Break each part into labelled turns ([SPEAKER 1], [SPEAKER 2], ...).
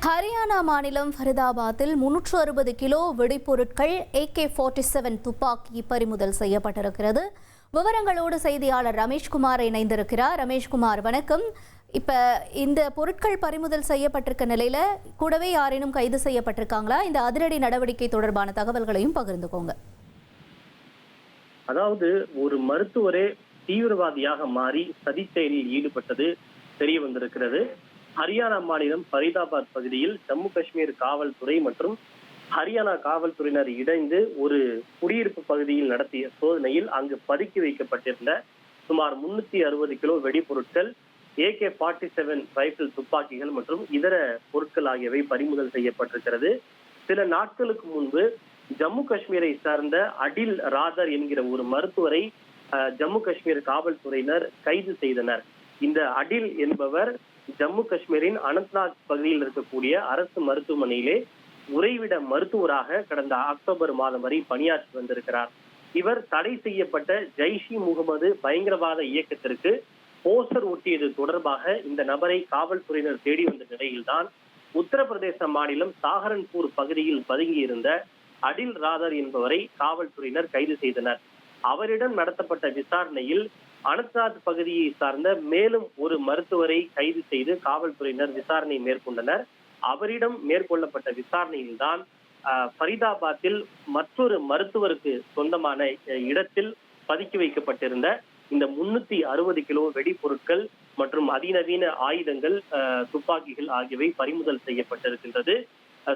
[SPEAKER 1] ஹரியானா மாநிலம் ஃபரிதாபாத்தில் 360 kilo வெடிப்பொருட்கள் AK-47 துப்பாக்கி பறிமுதல் செய்யப்பட்டிருக்கிறது. விவரங்களோடு செய்தியாளர் ரமேஷ்குமார் இணைந்திருக்கிறார். ரமேஷ்குமார், வணக்கம். இப்ப இந்த பொருட்கள் பறிமுதல் செய்யப்பட்டிருக்க நிலையில கூடவே யாரேனும் கைது செய்யப்பட்டிருக்காங்களா? இந்த அதிரடி நடவடிக்கை தொடர்பான தகவல்களையும் பகிர்ந்துக்கோங்க.
[SPEAKER 2] அதாவது ஒரு மருத்துவரே தீவிரவாதியாக மாறி சதி செயலில் ஈடுபட்டது தெரிய வந்திருக்கிறது. ஹரியானா மாநிலம் ஃபரிதாபாத் பகுதியில் ஜம்மு காஷ்மீர் காவல்துறை மற்றும் ஹரியானா காவல்துறையினர் இணைந்து ஒரு குடியிருப்பு பகுதியில் நடத்திய சோதனையில் அங்கு பதுக்கி வைக்கப்பட்டிருந்த சுமார் 360 கிலோ வெடிப்பொருட்கள், AK-47 ரைபிள் துப்பாக்கிகள் மற்றும் இதர பொருட்கள் ஆகியவை பறிமுதல் செய்யப்பட்டிருக்கிறது. சில நாட்களுக்கு முன்பு ஜம்மு காஷ்மீரை சார்ந்த அடில் ராதர் என்கிற ஒரு மருத்துவரை ஜம்மு காஷ்மீர் காவல்துறையினர் கைது செய்தனர். இந்த அடில் என்பவர் ஜம்மு காஷ்மீரின் அனந்த்நாக் பகுதியில் இருக்கக்கூடிய அரசு மருத்துவமனையிலே உறைவிட மருத்துவராக கடந்த அக்டோபர் மாதம் வரை பணியாற்றி வந்திருக்கிறார். இவர் தடை செய்யப்பட்ட ஜெய்ஷ்-இ முகமது பயங்கரவாத இயக்கத்திற்கு போஸ்டர் ஒட்டியது தொடர்பாக இந்த நபரை காவல்துறையினர் தேடி வந்த நிலையில்தான் உத்தரப்பிரதேச மாநிலம் சாஹரன்பூர் பகுதியில் பதுங்கியிருந்த அடில் ராதர் என்பவரை காவல்துறையினர் கைது செய்தனர். அவரிடம் நடத்தப்பட்ட விசாரணையில் அனந்த்நாக் பகுதியை சார்ந்த மேலும் ஒரு மருத்துவரை கைது செய்து காவல்துறையினர் விசாரணை மேற்கொண்டனர். அவரிடம் மேற்கொள்ளப்பட்ட விசாரணையில்தான் ஃபரிதாபாத்தில் மற்றொரு மருத்துவருக்கு சொந்தமான இடத்தில் பதுக்கி வைக்கப்பட்டிருந்த இந்த 360 கிலோ வெடிப்பொருட்கள் மற்றும் அதிநவீன ஆயுதங்கள், துப்பாக்கிகள் ஆகியவை பறிமுதல் செய்யப்பட்டிருக்கின்றது.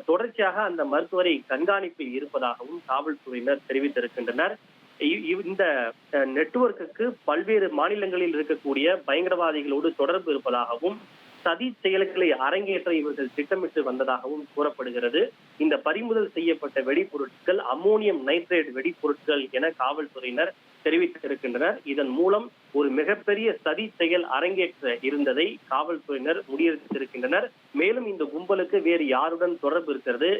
[SPEAKER 2] தொடர்ச்சியாக அந்த மருத்துவரை கண்காணிப்பில் இருப்பதாகவும் காவல்துறையினர் தெரிவித்திருக்கின்றனர். இந்த நெட்வொர்க்குக்கு பல்வேறு மாநிலங்களில் இருக்கக்கூடிய பயங்கரவாதிகளோடு தொடர்பு இருப்பதாகவும் சதி செயல்களை அரங்கேற்ற இவர்கள் திட்டமிட்டு வந்ததாகவும் கூறப்படுகிறது. இந்த பறிமுதல் செய்யப்பட்ட வெடிப்பொருட்கள் அம்மோனியம் நைட்ரேட் வெடிப்பொருட்கள் என காவல்துறையினர் தெரிவித்திருக்கின்றனர். இதன் மூலம் ஒரு மிகப்பெரிய சதி செயல் அரங்கேற்ற இருந்ததை காவல்துறையினர் முடிவெடுத்திருக்கின்றனர். மேலும் இந்த கும்பலுக்கு வேறு யாருடன் தொடர்பு இருக்கிறது,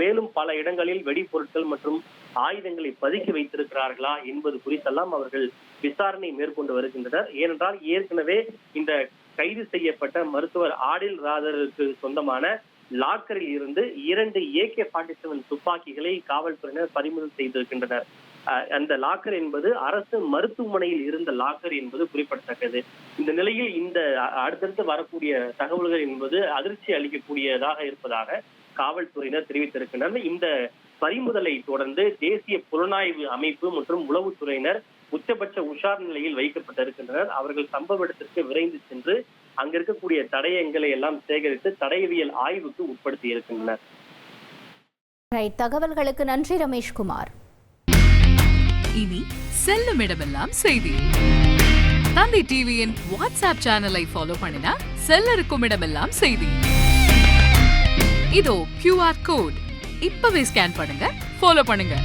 [SPEAKER 2] மேலும் பல இடங்களில் வெடிப்பொருட்கள் மற்றும் ஆயுதங்களை பதுக்கி வைத்திருக்கிறார்களா என்பது குறித்தெல்லாம் அவர்கள் விசாரணை மேற்கொண்டு வருகின்றனர். ஏனென்றால் ஏற்கனவே இந்த கைது செய்யப்பட்ட மருத்துவர் ஆடில் ராதருக்கு சொந்தமான லாக்கரில் இருந்து 2 AK-47 துப்பாக்கிகளை காவல்துறையினர் பறிமுதல் செய்திருக்கின்றனர். அந்த லாக்கர் என்பது அரசு மருத்துவமனையில் இருந்த லாக்கர் என்பது குறிப்பிடத்தக்கது. இந்த நிலையில் இந்த அடுத்தடுத்து வரக்கூடிய தகவல்கள் என்பது அதிர்ச்சி அளிக்கக்கூடியதாக இருப்பதாக காவல்துறையினர் தெரிவித்திருக்கின்றனர். இந்த பறிமுதலை தொடர்ந்து தேசிய புலனாய்வு அமைப்பு மற்றும் உளவுத்துறையினர் உச்சபட்ச உஷார் நிலையில் வைக்கப்பட்டிருக்கின்றனர். அவர்கள் சம்பவ இடத்திற்கு விரைந்து சென்று அங்க இருக்கக்கூடிய தடயங்களை எல்லாம் சேகரித்து தடயவியல் ஆய்வுக்கு உட்படுத்தி இருக்கின்றனர்.
[SPEAKER 1] தகவல்களுக்கு நன்றி ரமேஷ்குமார்.
[SPEAKER 3] இனி செல்லும் இடமெல்லாம் செய்தி. தந்தை டிவியின் வாட்ஸ்அப் சேனலை ஃபாலோ பண்ணினா செல்லருக்கும் இடமெல்லாம் செய்தி. இதோ QR கோட் இப்பவே ஸ்கேன் பண்ணுங்க, ஃபாலோ பண்ணுங்க.